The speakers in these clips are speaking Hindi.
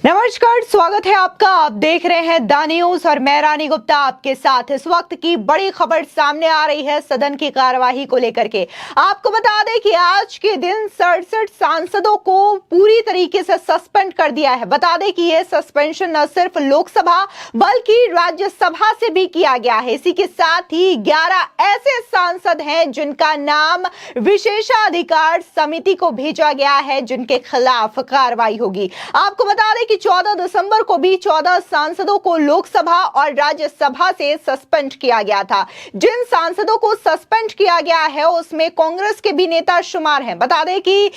नमस्कार, स्वागत है आपका। आप देख रहे हैं द न्यूज और मैं रानी गुप्ता आपके साथ। इस वक्त की बड़ी खबर सामने आ रही है सदन की कार्यवाही को लेकर के। आपको बता दें कि आज के दिन 67 सांसदों को पूरी तरीके से सस्पेंड कर दिया है। बता दें कि यह सस्पेंशन न सिर्फ लोकसभा बल्कि राज्यसभा से भी किया गया है। इसी के साथ ही 11 ऐसे सांसद हैं जिनका नाम विशेषाधिकार समिति को भेजा गया है, जिनके खिलाफ कार्रवाई होगी। आपको बता दें कि 14 दिसंबर को भी 14 सांसदों को लोकसभा और राज्यसभा से सस्पेंड किया गया था। जिन सांसदों को सस्पेंड किया गया है उसमें कांग्रेस के भी नेता शुमार हैं। बता दें कि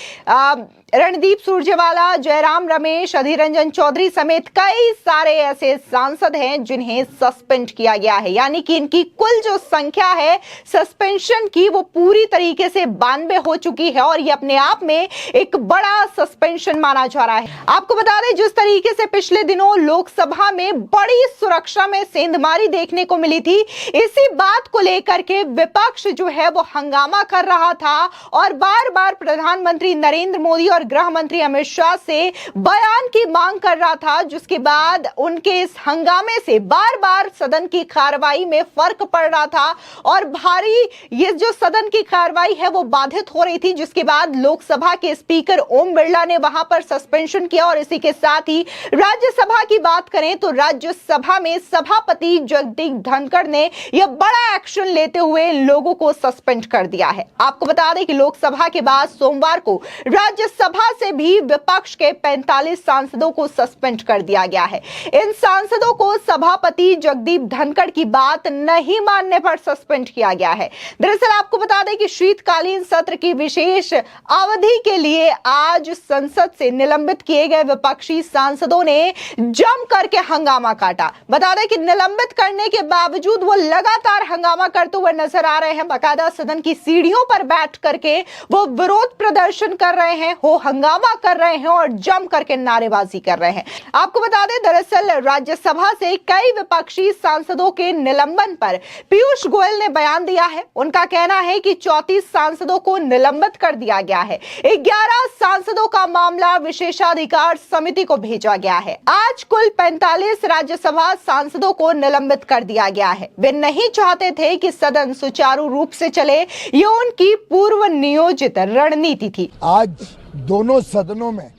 रणदीप सुरजेवाला, जयराम रमेश, अधीर रंजन चौधरी समेत कई सारे ऐसे सांसद हैं जिन्हें सस्पेंड किया गया है। यानी कि इनकी कुल जो संख्या है सस्पेंशन की वो पूरी तरीके से 92 हो चुकी है और ये अपने आप में एक बड़ा सस्पेंशन माना जा रहा है। आपको बता दें जिस तरीके से पिछले दिनों लोकसभा में बड़ी सुरक्षा में सेंधमारी देखने को मिली थी, इसी बात को लेकर के विपक्ष जो है वो हंगामा कर रहा था और बार बार प्रधानमंत्री नरेंद्र मोदी और गृह मंत्री अमित शाह से बयान की मांग कर रहा था, जिसके बाद उनके इस हंगामे से बार बार सदन की कार्रवाई में फर्क पड़ रहा था और भारी ये जो सदन की कार्रवाई है वो बाधित हो रही थी। जिसके बाद लोकसभा के स्पीकर ओम बिरला ने वहां पर सस्पेंशन किया और इसी के साथ ही राज्यसभा की बात करें तो राज्यसभा में सभापति जगदीप धनखड़ ने यह बड़ा एक्शन लेते हुए लोगों को सस्पेंड कर दिया है। आपको बता दें कि लोकसभा के बाद सोमवार को राज्यसभा से भी विपक्ष के 45 सांसदों को सस्पेंड कर दिया गया है। इन सांसदों को सभापति जगदीप धनखड़ की बात नहीं मानने पर सस्पेंड किया गया है। दरअसल आपको बता दें कि शीतकालीन सत्र की विशेष अवधि के लिए आज संसद से निलंबित किए गए विपक्षी सांसदों ने जम करके हंगामा काटा। बता दें कि निलंबित करने के बावजूद वो लगातार हंगामा करते हुए नजर आ रहे हैं। बाकायदा सदन की सीढ़ियों पर बैठ करके वो विरोध प्रदर्शन कर रहे हैं, वो हंगामा कर रहे हैं और जम करके नारेबाजी कर रहे हैं। आपको बता दें दरअसल राज्यसभा से कई विपक्षी सांसदों के निलंबन पर पीयूष गोयल ने बयान दिया है। उनका कहना है कि 34 सांसदों को निलंबित कर दिया गया है। 11 सांसदों का मामला विशेषाधिकार समिति को भेजा गया है। आज कुल 45 राज्यसभा सांसदों को निलंबित कर दिया गया है। वे नहीं चाहते थे कि सदन सुचारू रूप से चले, ये उनकी पूर्व नियोजित रणनीति थी। आज दोनों सदनों में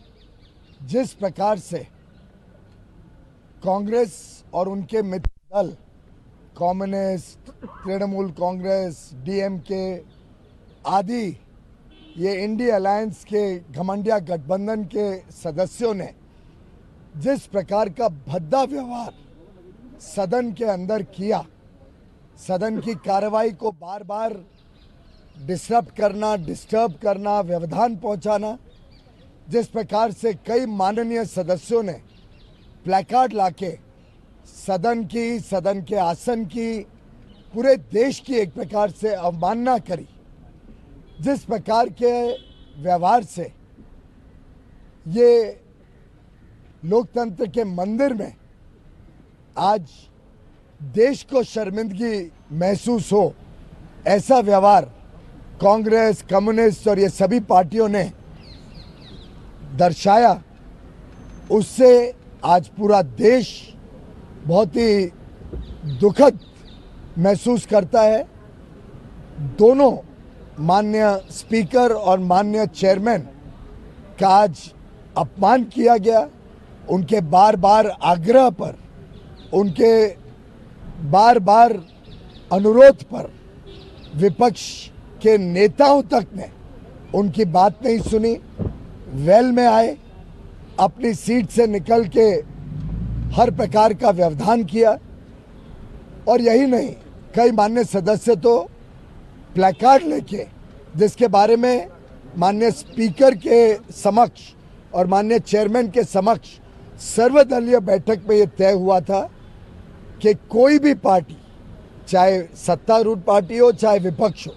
जिस प्रकार से कांग्रेस और उनके मित्र दल कम्युनिस्ट, तृणमूल कांग्रेस, डीएमके आदि ये इंडिया अलायंस के घमंडिया गठबंधन के सदस्यों ने जिस प्रकार का भद्दा व्यवहार सदन के अंदर किया, सदन की कार्रवाई को बार बार डिस्टर्ब करना, व्यवधान पहुंचाना, जिस प्रकार से कई माननीय सदस्यों ने प्लेकार्ड लाके सदन के आसन की, पूरे देश की एक प्रकार से अवमानना करी, जिस प्रकार के व्यवहार से ये लोकतंत्र के मंदिर में आज देश को शर्मिंदगी महसूस हो, ऐसा व्यवहार कांग्रेस, कम्युनिस्ट और ये सभी पार्टियों ने दर्शाया, उससे आज पूरा देश बहुत ही दुखद महसूस करता है। दोनों माननीय स्पीकर और माननीय चेयरमैन का आज अपमान किया गया। उनके बार बार आग्रह पर, उनके बार बार अनुरोध पर विपक्ष के नेताओं तक ने उनकी बात नहीं सुनी, वेल में आए, अपनी सीट से निकल के हर प्रकार का व्यवधान किया। और यही नहीं, कई माननीय सदस्य तो प्लेकार्ड लेके, जिसके बारे में माननीय स्पीकर के समक्ष और माननीय चेयरमैन के समक्ष सर्वदलीय बैठक में ये तय हुआ था कि कोई भी पार्टी, चाहे सत्तारूढ़ पार्टी हो चाहे विपक्ष हो,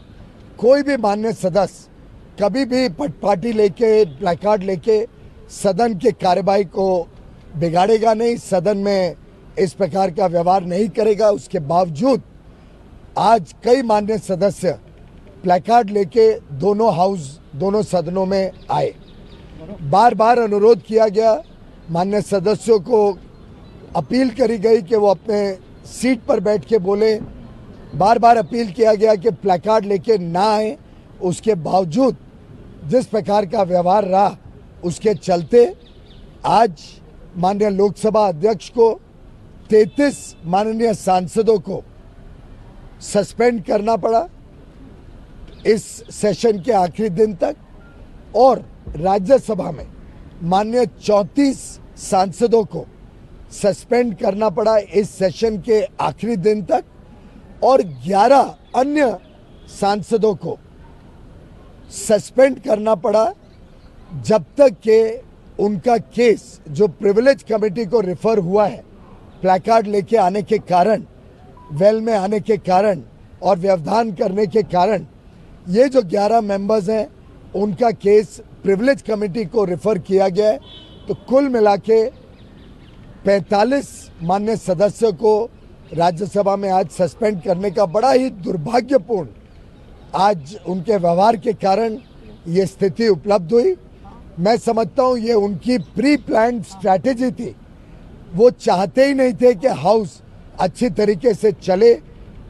कोई भी माननीय सदस्य कभी भी पटपाटी लेके, प्लेकार्ड लेके सदन की कार्यवाही को बिगाड़ेगा नहीं, सदन में इस प्रकार का व्यवहार नहीं करेगा। उसके बावजूद आज कई माननीय सदस्य प्लेकार्ड लेके दोनों सदनों में आए। बार बार अनुरोध किया गया मान्य सदस्यों को अपील करी गई कि वो अपने सीट पर बैठ के बोले। बार बार अपील किया गया कि प्लेकार्ड लेके ना आए। उसके बावजूद जिस प्रकार का व्यवहार रहा उसके चलते आज माननीय लोकसभा अध्यक्ष को 33 माननीय सांसदों को सस्पेंड करना पड़ा इस सेशन के आखिरी दिन तक, और राज्यसभा में माननीय 34 सांसदों को सस्पेंड करना पड़ा इस सेशन के आखिरी दिन तक, और 11 अन्य सांसदों को सस्पेंड करना पड़ा जब तक कि उनका केस जो प्रिविलेज कमेटी को रेफर हुआ है प्लेकार्ड लेके आने के कारण, वेल में आने के कारण और व्यवधान करने के कारण, ये जो 11 मेंबर्स हैं उनका केस प्रिविलेज कमेटी को रेफर किया गया है। तो कुल मिला के 45 मान्य सदस्यों को राज्यसभा में आज सस्पेंड करने का बड़ा ही दुर्भाग्यपूर्ण आज उनके व्यवहार के कारण ये स्थिति उपलब्ध हुई। मैं समझता हूँ ये उनकी प्री प्लान स्ट्रैटेजी थी। वो चाहते ही नहीं थे कि हाउस अच्छी तरीके से चले।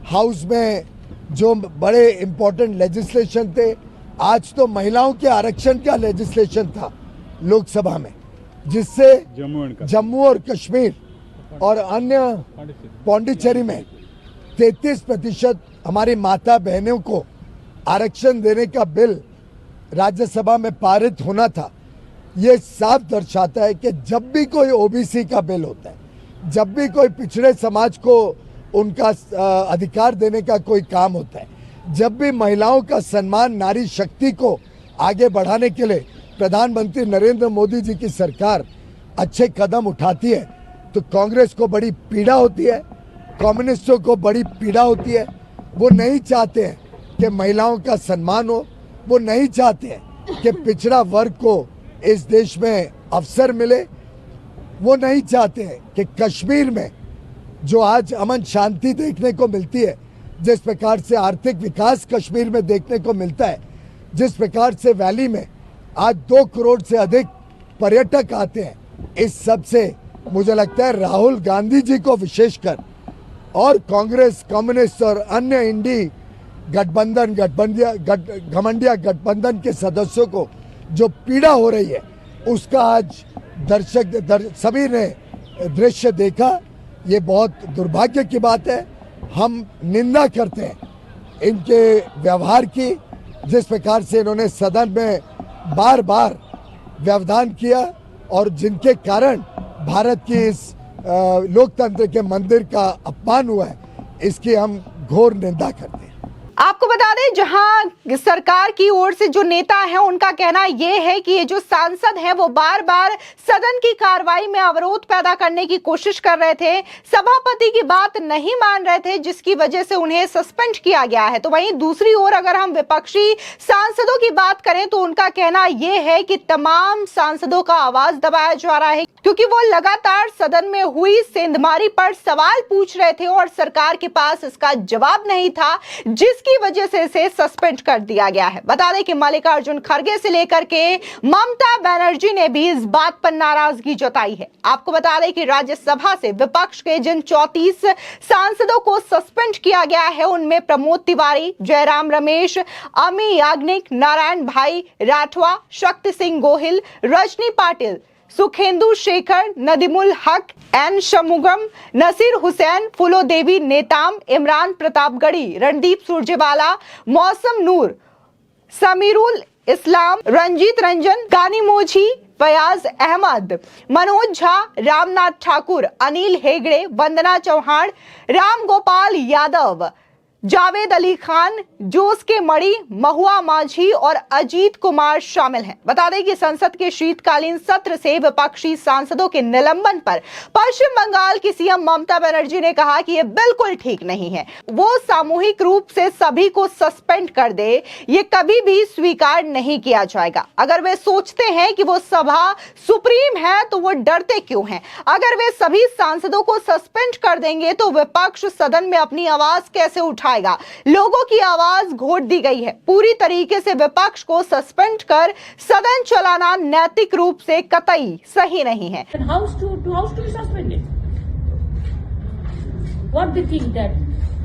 हाउस में जो बड़े इम्पोर्टेंट लेजिस्लेशन थे, आज तो महिलाओं के आरक्षण का लेजिस्लेशन था लोकसभा में, जिससे जम्मू और कश्मीर और अन्य पौंडीचेरी में 33% हमारी माता बहनों को आरक्षण देने का बिल राज्यसभा में पारित होना था। ये साफ दर्शाता है कि जब भी कोई ओबीसी का बिल होता है, जब भी कोई पिछड़े समाज को उनका अधिकार देने का कोई काम होता है, जब भी महिलाओं का सम्मान, नारी शक्ति को आगे बढ़ाने के लिए प्रधानमंत्री नरेंद्र मोदी जी की सरकार अच्छे कदम उठाती है, तो कांग्रेस को बड़ी पीड़ा होती है, कम्युनिस्टों को बड़ी पीड़ा होती है। वो नहीं चाहते हैं कि महिलाओं का सम्मान हो, वो नहीं चाहते हैं कि पिछड़ा वर्ग को इस देश में अवसर मिले, वो नहीं चाहते हैं कि कश्मीर में जो आज अमन शांति देखने को मिलती है, जिस प्रकार से आर्थिक विकास कश्मीर में देखने को मिलता है, जिस प्रकार से वैली में आज 2 करोड़ से अधिक पर्यटक आते हैं, इस सब से मुझे लगता है राहुल गांधी जी को विशेषकर और कांग्रेस, कम्युनिस्ट और अन्य इंडी घमंडिया गठबंधन के सदस्यों को जो पीड़ा हो रही है, उसका आज सभी ने दृश्य देखा। ये बहुत दुर्भाग्य की बात है। हम निंदा करते हैं इनके व्यवहार की, जिस प्रकार से इन्होंने सदन में बार बार व्यवधान किया और जिनके कारण भारत की इस लोकतंत्र के मंदिर का अपमान हुआ है, इसकी हम घोर निंदा करते हैं। आपको बता दें, जहां सरकार की ओर से जो नेता हैं उनका कहना यह है कि ये जो सांसद हैं वो बार बार सदन की कार्रवाई में अवरोध पैदा करने की कोशिश कर रहे थे, सभापति की बात नहीं मान रहे थे, जिसकी वजह से उन्हें सस्पेंड किया गया है। तो वहीं दूसरी ओर अगर हम विपक्षी सांसदों की बात करें तो उनका कहना यह है कि तमाम सांसदों का आवाज दबाया जा रहा है, क्योंकि वो लगातार सदन में हुई सेंधमारी पर सवाल पूछ रहे थे और सरकार के पास इसका जवाब नहीं था, जिसकी वजह से इसे सस्पेंड कर दिया गया है। बता दें कि मल्लिकार्जुन खड़गे से लेकर के ममता बनर्जी ने भी इस बात पर नाराजगी जताई है। आपको बता दें कि राज्यसभा से विपक्ष के जिन 34 सांसदों को सस्पेंड किया गया है, उनमें प्रमोद तिवारी, जयराम रमेश, अमी याग्निक, नारायण भाई राठवा, शक्ति सिंह गोहिल, रजनी पाटिल, सुखेंदु शेखर, नदीमुल हक, एन शमुगम, नसीर हुसैन, फूलो देवी नेताम, इमरान प्रतापगढ़ी, रणदीप सुरजेवाला, मौसम नूर, समीरुल इस्लाम, रंजीत रंजन, कानीमोझी, फयाज अहमद, मनोज झा, रामनाथ ठाकुर, अनिल हेगड़े, वंदना चौहान, राम गोपाल यादव, जावेद अली खान, जोस के मणि, महुआ माझी और अजीत कुमार शामिल हैं। बता दें कि संसद के शीतकालीन सत्र से विपक्षी सांसदों के निलंबन पर पश्चिम बंगाल की सीएम ममता बनर्जी ने कहा कि यह बिल्कुल ठीक नहीं है। वो सामूहिक रूप से सभी को सस्पेंड कर दे, ये कभी भी स्वीकार नहीं किया जाएगा। अगर वे सोचते हैं कि वो सभा सुप्रीम है तो वो डरते क्यों हैं? अगर वे सभी सांसदों को सस्पेंड कर देंगे तो विपक्ष सदन में अपनी आवाज कैसे उठाएगा? जाएगा। लोगों की आवाज घोट दी गई है। पूरी तरीके से विपक्ष को सस्पेंड कर सदन चलाना नैतिक रूप से कतई सही नहीं है। House to be suspended. What they think that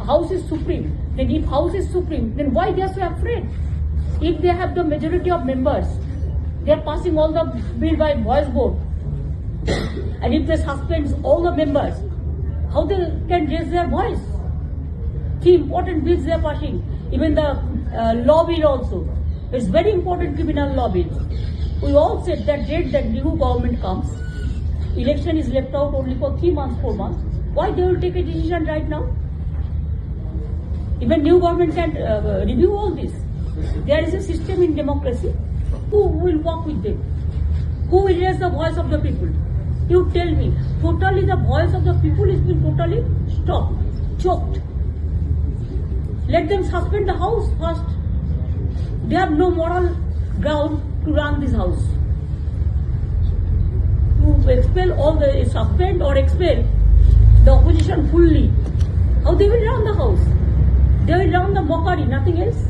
House is supreme? Then if House is supreme, then why they are so afraid? If they have the majority of members, they are passing all the bill by voice vote, and if they suspend all the members, how they can raise their voice? Three important bills they are passing, even the law bill also. It's very important criminal law bill. We all said that date that new government comes, election is left out only for 3 months, 4 months. Why they will take a decision right now? Even new government can review all this. There is a system in democracy. Who will work with them? Who will raise the voice of the people? You tell me. Totally the voice of the people is being totally stopped, choked. Let them suspend the house first. They have no moral ground to run this house. To expel all the, suspend or expel the opposition fully. How they will run the house? They will run the mockery, nothing else.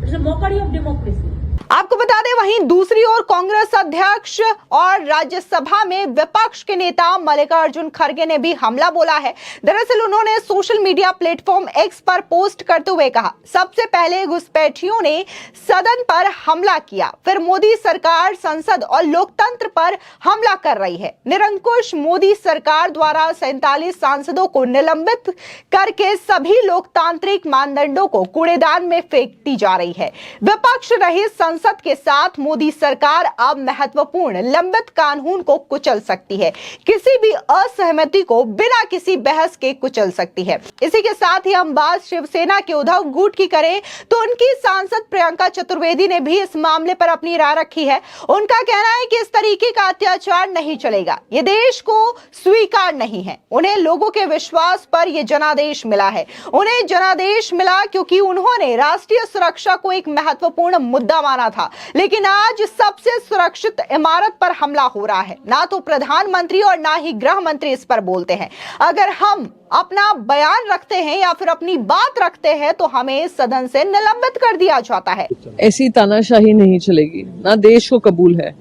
It's a mockery of democracy. आपको बता दें, वहीं दूसरी ओर कांग्रेस अध्यक्ष और राज्यसभा में विपक्ष के नेता मल्लिकार्जुन खड़गे ने भी हमला बोला है। दरअसल उन्होंने सोशल मीडिया प्लेटफॉर्म एक्स पर पोस्ट करते हुए कहा, सबसे पहले घुसपैठियों ने सदन पर हमला किया, फिर मोदी सरकार संसद और लोकतंत्र पर हमला कर रही है। निरंकुश मोदी सरकार द्वारा 47 सांसदों को निलंबित करके सभी लोकतांत्रिक मानदंडों को कूड़ेदान में फेंकती जा रही है। विपक्ष रही संसद के साथ मोदी सरकार अब महत्वपूर्ण लंबित कानून को कुचल सकती है, किसी भी असहमति को बिना किसी बहस के कुचल सकती है। इसी के साथ ही हम बात शिवसेना के उद्धव गुट की करें तो उनकी सांसद प्रियंका चतुर्वेदी ने भी इस मामले पर अपनी राय रखी है। उनका कहना है कि इस तरीके का अत्याचार नहीं चलेगा, ये देश को स्वीकार नहीं है। उन्हें लोगों के विश्वास पर यह जनादेश मिला है। उन्हें जनादेश मिला क्योंकि उन्होंने राष्ट्रीय सुरक्षा को एक महत्वपूर्ण मुद्दा माना था, लेकिन आज सबसे सुरक्षित इमारत पर हमला हो रहा है। ना तो प्रधानमंत्री और ना ही गृह मंत्री इस पर बोलते हैं। अगर हम अपना बयान रखते हैं या फिर अपनी बात रखते हैं तो हमें सदन से निलंबित कर दिया जाता है। ऐसी तानाशाही नहीं चलेगी, ना देश को कबूल है।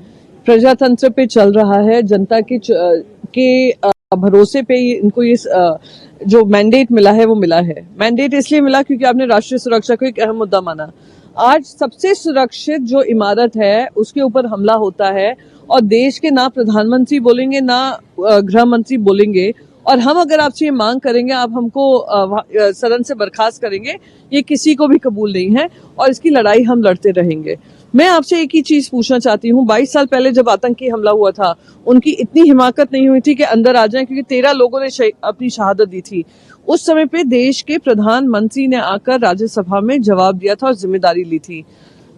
प्रजातंत्र पे चल रहा है, जनता के भरोसे पे इनको ये जो मैंडेट मिला है वो मिला है। मैंडेट इसलिए मिला क्योंकि आपने राष्ट्रीय सुरक्षा को एक अहम मुद्दा माना। आज सबसे सुरक्षित जो इमारत है उसके ऊपर हमला होता है और देश के ना प्रधानमंत्री बोलेंगे ना गृह मंत्री बोलेंगे, और हम अगर आपसे ये मांग करेंगे आप हमको सदन से बर्खास्त करेंगे, ये किसी को भी कबूल नहीं है और इसकी लड़ाई हम लड़ते रहेंगे। मैं आपसे एक ही चीज पूछना चाहती हूँ, 22 साल पहले जब आतंकी हमला हुआ था उनकी इतनी हिमाकत नहीं हुई थी कि अंदर आ जाएं, क्योंकि 13 लोगों ने अपनी शहादत दी थी। उस समय पे देश के प्रधानमंत्री ने आकर राज्यसभा में जवाब दिया था और जिम्मेदारी ली थी।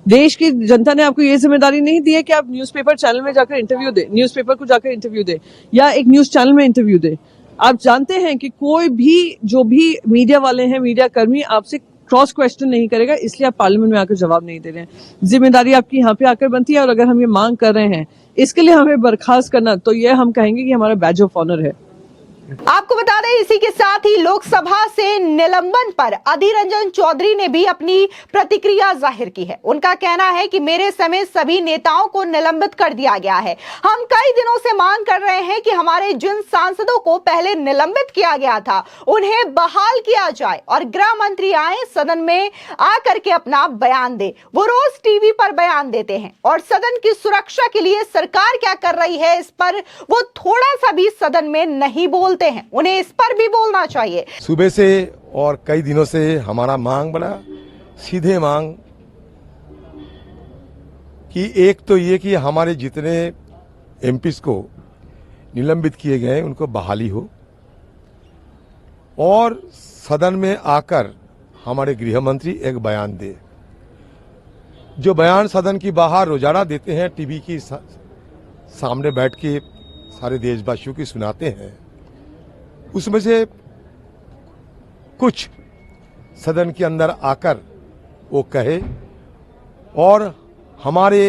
देश की जनता ने आपको ये जिम्मेदारी नहीं दी है कि आप न्यूज़पेपर चैनल में जाकर इंटरव्यू दे, न्यूज़पेपर को जाकर इंटरव्यू दे या एक न्यूज चैनल में इंटरव्यू दे। आप जानते हैं कि कोई भी जो भी मीडिया वाले हैं, मीडिया कर्मी आपसे क्रॉस क्वेश्चन नहीं करेगा, इसलिए आप पार्लियामेंट में आकर जवाब नहीं दे रहे हैं। जिम्मेदारी आपकी यहाँ पे आकर बनती है, और अगर हम ये मांग कर रहे हैं इसके लिए हमें बर्खास्त करना, तो ये हम कहेंगे कि हमारा बैज ऑफ ऑनर है। आपको बता दें, इसी के साथ ही लोकसभा से निलंबन पर अधीर रंजन चौधरी ने भी अपनी प्रतिक्रिया जाहिर की है। उनका कहना है कि मेरे समेत सभी नेताओं को निलंबित कर दिया गया है। हम कई दिनों से मांग कर रहे हैं कि हमारे जिन सांसदों को पहले निलंबित किया गया था उन्हें बहाल किया जाए और गृह मंत्री आए, सदन में आकर के अपना बयान दे। वो रोज टीवी पर बयान देते हैं और सदन की सुरक्षा के लिए सरकार क्या कर रही है इस पर वो थोड़ा सा भी सदन में नहीं बोलते हैं। उन्हें इस पर भी बोलना चाहिए। सुबह से और कई दिनों से हमारा मांग बड़ा सीधे मांग कि एक तो ये कि हमारे जितने एमपीज को निलंबित किए गए उनको बहाली हो, और सदन में आकर हमारे गृह मंत्री एक बयान दे। जो बयान सदन की बाहर रोजाना देते हैं, टीवी की सामने बैठ के सारे देशवासियों की सुनाते हैं, उसमें से कुछ सदन के अंदर आकर वो कहे और हमारे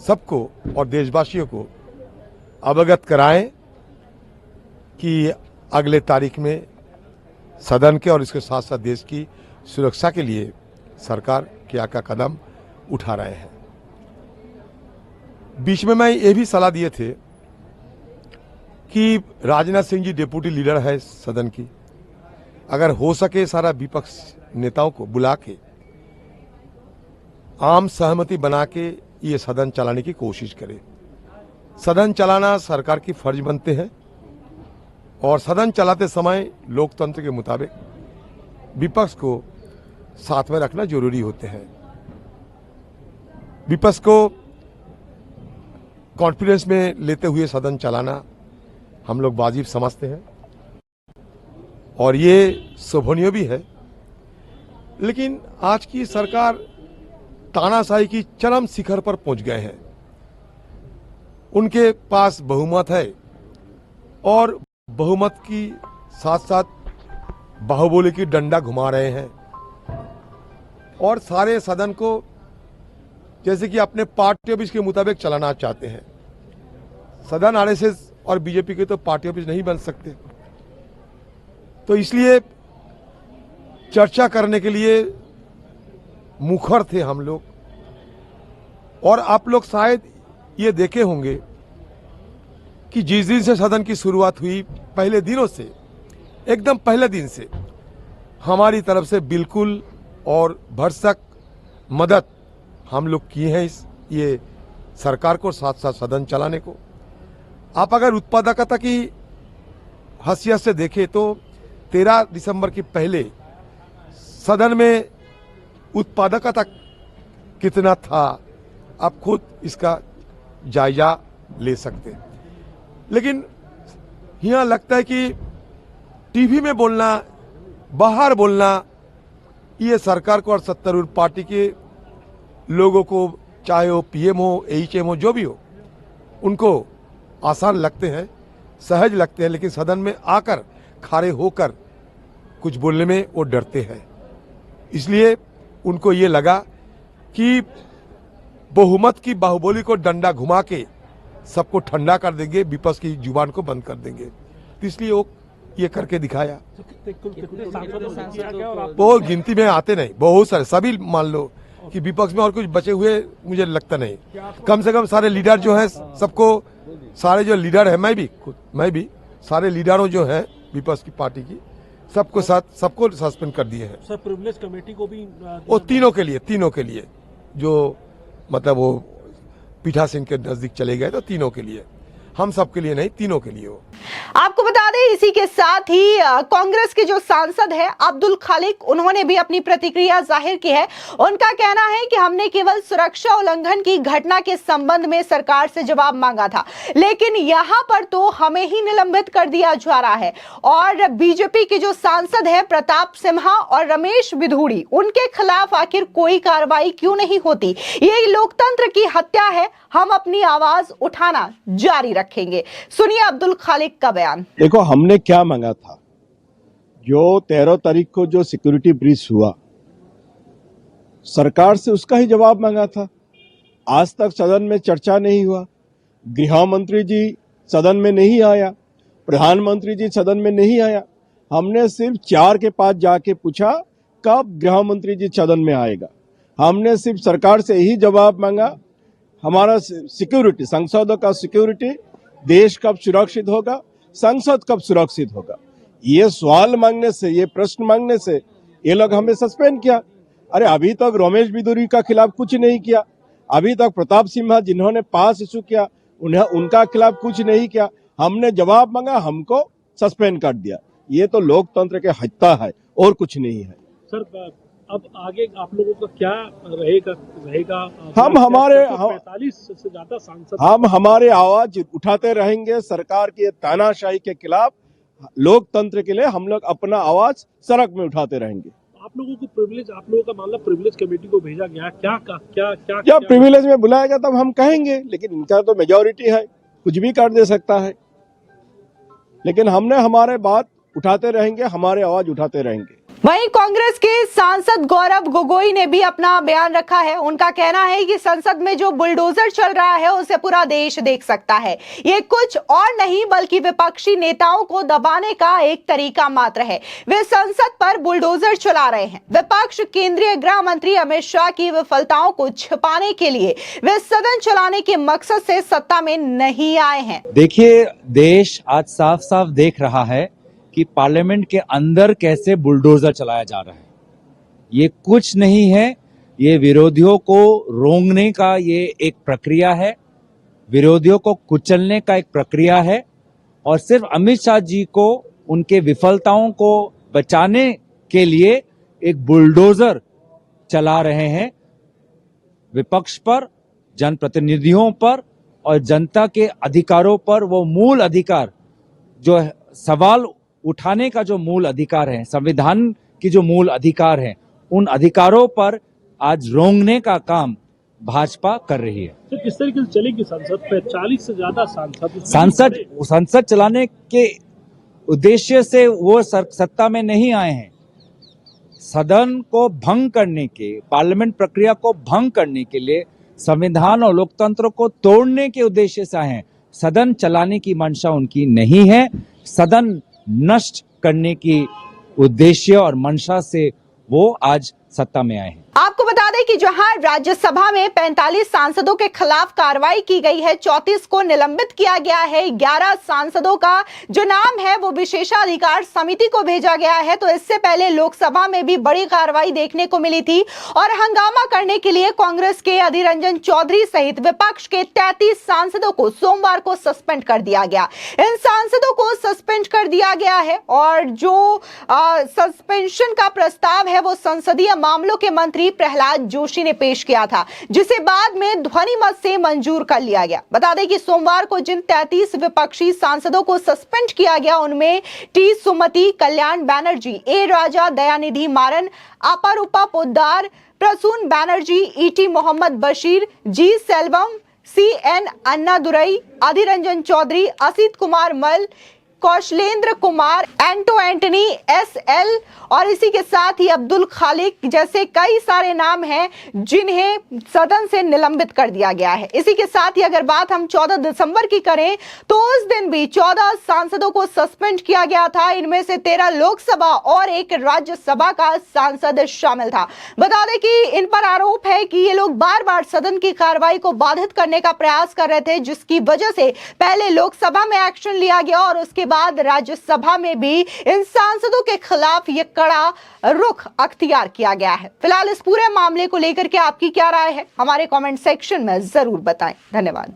सबको और देशवासियों को अवगत कराएं कि अगले तारीख में सदन के और इसके साथ साथ देश की सुरक्षा के लिए सरकार क्या क्या कदम उठा रहे हैं। बीच में मैं ये भी सलाह दिए थे कि राजनाथ सिंह जी डिप्टी लीडर है सदन की, अगर हो सके सारा विपक्ष नेताओं को बुला के आम सहमति बना के ये सदन चलाने की कोशिश करे। सदन चलाना सरकार की फर्ज बनते हैं और सदन चलाते समय लोकतंत्र के मुताबिक विपक्ष को साथ में रखना जरूरी होते हैं। विपक्ष को कॉन्फिडेंस में लेते हुए सदन चलाना हम लोग वाजिब समझते हैं और ये शोभनीय भी है। लेकिन आज की सरकार तानाशाही की चरम शिखर पर पहुंच गए हैं। उनके पास बहुमत है और बहुमत की साथ साथ बाहुबली की डंडा घुमा रहे हैं और सारे सदन को जैसे कि अपने पार्टी ऑफिस के मुताबिक चलाना चाहते हैं। सदन आरएसएस और बीजेपी के तो पार्टी ऑफिस नहीं बन सकते, तो इसलिए चर्चा करने के लिए मुखर थे हम लोग। और आप लोग शायद ये देखे होंगे कि जिस दिन से सदन की शुरुआत हुई, पहले दिनों से, एकदम पहले दिन से हमारी तरफ से बिल्कुल और भरसक मदद हम लोग किए हैं ये सरकार को, साथ साथ सदन चलाने को। आप अगर उत्पादकता की हैसियत से देखें तो 13 दिसंबर के पहले सदन में उत्पादकता कितना था, आप खुद इसका जायजा ले सकते हैं। लेकिन यहाँ लगता है कि टीवी में बोलना, बाहर बोलना, ये सरकार को और सत्तारूढ़ पार्टी के लोगों को, चाहे वो पीएम हो, एचएम हो, जो भी हो, उनको आसान लगते हैं, सहज लगते हैं, लेकिन सदन में आकर खड़े होकर कुछ बोलने में वो डरते हैं। इसलिए उनको ये लगा कि बहुमत की बाहुबली को डंडा घुमा के सबको ठंडा कर देंगे, विपक्ष की जुबान को बंद कर देंगे। तो इसलिए वो ये करके दिखाया। वो गिनती में आते नहीं, बहुत सारे, सभी मान लो कि विपक्ष में और कुछ बचे हुए मुझे लगता नहीं। कम से कम सारे लीडर जो हैं, सबको, सारे जो लीडर है, मैं भी सारे लीडरों जो हैं विपक्ष की पार्टी की, सबको सस्पेंड कर दिए हैं। सर, प्रिविलेज कमेटी को भी वो तीनों के लिए जो मतलब वो पीठा सिंह के नजदीक चले गए, तो तीनों के लिए, हम सब के लिए नहीं, तीनों के लिए हो। आपको बता दें, इसी के साथ ही कांग्रेस के जो सांसद है अब्दुल खालिक, उन्होंने भी अपनी प्रतिक्रिया जाहिर की है। उनका कहना है कि हमने केवल सुरक्षा उल्लंघन की घटना के संबंध में सरकार से जवाब मांगा था, लेकिन यहां पर तो हमें ही निलंबित कर दिया जा रहा है। और बीजेपी के जो सांसद है प्रताप सिम्हा और रमेश बिधूड़ी, उनके खिलाफ आखिर कोई कार्रवाई क्यों नहीं होती? ये लोकतंत्र की हत्या है, हम अपनी आवाज उठाना जारी रखेंगे। सुनिए अब्दुल खालिक का बयान। देखो, हमने क्या मांगा था, जो 13 तारीख को जो सिक्योरिटी ब्रीच हुआ, सरकार से उसका ही जवाब मांगा था। आज तक सदन में चर्चा नहीं हुआ, गृह मंत्री जी सदन में नहीं आया, प्रधानमंत्री जी सदन में नहीं आया। हमने सिर्फ 4 के पास जाके पूछा कब गृह मंत्री जी सदन में आएगा। हमने सिर्फ सरकार से यही जवाब मांगा, हमारा सिक्योरिटी, संसद का सिक्योरिटी, देश कब सुरक्षित होगा, संसद कब सुरक्षित होगा। ये सवाल मांगने से, ये प्रश्न मांगने से ये लोग हमें सस्पेंड किया। अरे अभी तक रमेश बिधूरी का खिलाफ कुछ नहीं किया, अभी तक प्रताप सिम्हा जिन्होंने पास इशू किया उनका खिलाफ कुछ नहीं किया। हमने जवाब मांगा, हमको सस्पेंड कर दिया। ये तो लोकतंत्र के हत्या है और कुछ नहीं है। सर, अब आगे आप लोगों का क्या रहेगा? हम हमारे 45 से ज्यादा सांसद, हम हमारे आवाज उठाते रहेंगे सरकार की तानाशाही के खिलाफ। लोकतंत्र के लिए हम लोग अपना आवाज सड़क में उठाते रहेंगे। आप लोगों को प्रिविलेज, आप लोगों का मामला प्रिविलेज कमेटी को भेजा गया, क्या जब प्रिविलेज में बुलाएगा तब हम कहेंगे, लेकिन इनका तो मेजोरिटी है, कुछ भी कर दे सकता है। लेकिन हमने हमारे बात उठाते रहेंगे, हमारे आवाज उठाते रहेंगे। वहीं कांग्रेस के सांसद गौरव गोगोई ने भी अपना बयान रखा है। उनका कहना है कि संसद में जो बुलडोजर चल रहा है उसे पूरा देश देख सकता है। ये कुछ और नहीं बल्कि विपक्षी नेताओं को दबाने का एक तरीका मात्र है। वे संसद पर बुलडोजर चला रहे हैं। विपक्ष केंद्रीय गृह मंत्री अमित शाह की विफलताओं को छिपाने के लिए वे सदन चलाने के मकसद से सत्ता में नहीं आए हैं। देखिए, देश आज साफ साफ देख रहा है कि पार्लियामेंट के अंदर कैसे बुलडोजर चलाया जा रहा है। ये कुछ नहीं है, ये विरोधियों को रोंगने का ये एक प्रक्रिया है, विरोधियों को कुचलने का एक प्रक्रिया है और सिर्फ अमित शाह जी को उनके विफलताओं को बचाने के लिए एक बुलडोजर चला रहे हैं विपक्ष पर, जनप्रतिनिधियों पर और जनता के अधिकारों पर। वो मूल अधिकार जो सवाल उठाने का जो मूल अधिकार है, संविधान की जो मूल अधिकार है, उन अधिकारों पर आज रोंगने का काम भाजपा कर रही है। तो किस तरीके से चलेगी संसद पे? 40 से ज्यादा संसद चलाने के उद्देश्य से वो सत्ता में नहीं आए हैं। सदन को भंग करने के, पार्लियामेंट प्रक्रिया को भंग करने के लिए, संविधान और लोकतंत्र को तोड़ने के उद्देश्य से आए हैं। सदन चलाने की मंशा उनकी नहीं है। सदन नष्ट करने की उद्देश्य और मंशा से वो आज सत्ता में आए हैं। आपको बता दें कि जहां राज्यसभा में 45 सांसदों के खिलाफ कार्रवाई की गई है, 34 को निलंबित किया गया है, 11 सांसदों का जो नाम है वो विशेषाधिकार समिति को भेजा गया है। तो इससे पहले लोकसभा में भी बड़ी कार्रवाई देखने को मिली थी और हंगामा करने के लिए कांग्रेस के अधीर रंजन चौधरी सहित विपक्ष के 33 सांसदों को सोमवार को सस्पेंड कर दिया गया। इन सांसदों को सस्पेंड कर दिया गया है और जो सस्पेंशन का प्रस्ताव है वो संसदीय मामलों के मंत्री प्रहलाद जोशी ने पेश किया था, जिसे बाद में ध्वनि मत से मंजूर कर लिया गया। बता दें कि सोमवार को जिन 33 विपक्षी सांसदों को सस्पेंड किया गया उनमें टी सुमति, कल्याण बैनर्जी, ए राजा, दयानिधि मारन, अपारूपा पोद्दार, प्रसून बैनर्जी, ईटी मोहम्मद बशीर, जी सेल्वम, CN अन्नादुरई, अधीर रंजन चौधरी, असित कुमार मल, कौशलेंद्र कुमार, एंटो एंटनी, SL और इसी के साथ ही अब्दुल खालिक जैसे कई सारे नाम हैं जिन्हें सदन से निलंबित कर दिया गया है। इसी के साथ ही अगर बात हम 14 दिसंबर की करें तो उस दिन भी 14 सांसदों को सस्पेंड किया गया था। इनमें से 13 लोकसभा और 1 राज्यसभा का सांसद शामिल था। बता दें कि इन पर आरोप है कि ये लोग बार बार सदन की कार्रवाई को बाधित करने का प्रयास कर रहे थे, जिसकी वजह से पहले लोकसभा में एक्शन लिया गया और उसके बाद राज्यसभा में भी इन सांसदों के खिलाफ ये कड़ा रुख अख्तियार किया गया है। फिलहाल इस पूरे मामले को लेकर के आपकी क्या राय है, हमारे कमेंट सेक्शन में जरूर बताएं। धन्यवाद।